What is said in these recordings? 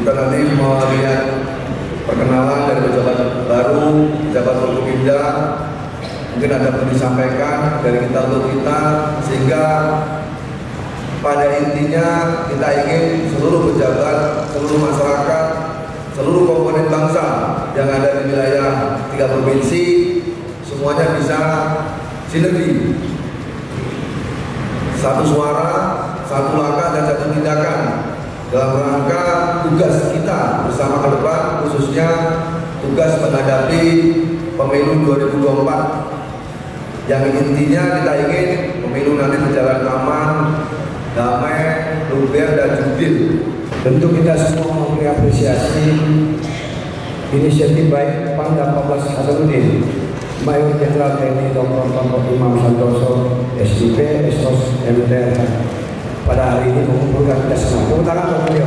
Kita nanti melihat perkenalan dari pejabat baru, pejabat Forkopimda. Mungkin ada yang disampaikan dari kita untuk kita, sehingga pada intinya kita ingin seluruh pejabat, seluruh masyarakat, seluruh komponen bangsa yang ada di wilayah 3 provinsi semuanya bisa sinergi, satu suara, satu langkah dan satu tindakan dalam rangka tugas kita bersama ke depan, khususnya tugas menghadapi pemilu 2024 yang intinya kita ingin pemilu nanti berjalan aman, damai, luber dan jurdil. Tentu kita semua mengapresiasi inisiatif baik Pangdam 14 Hasanuddin, Mayor Jenderal TNI Dr. Tonton Imam Santoso, SIP, Esos, MTR pada hari ini mengumpulkan kita semua. Tepuk tangan untuk beliau.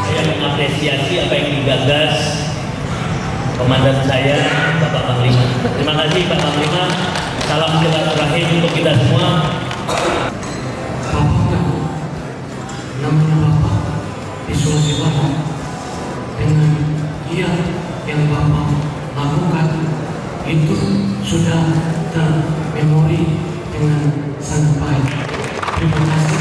Saya mengapresiasi apa yang digagas komandan saya, Bapak Panglima. Terima kasih Pak Panglima. Salam silaturahim untuk kita semua. Bapak namanya Bapak di Sulawesi Barat, dengan giat yang Bapak lakukan itu sudah termemori dengan sangat baik. Terima kasih.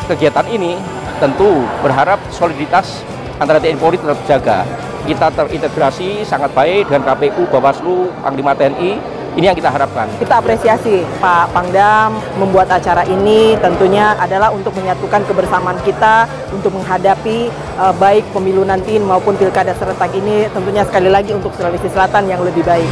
Kegiatan ini tentu berharap soliditas antara TNI Polri tetap terjaga. Kita terintegrasi sangat baik dengan KPU, Bawaslu, Panglima TNI. Ini yang kita harapkan. Kita apresiasi Pak Pangdam membuat acara ini, tentunya adalah untuk menyatukan kebersamaan kita untuk menghadapi baik pemilu nanti maupun pilkada serentak ini, tentunya sekali lagi untuk Sulawesi Selatan yang lebih baik.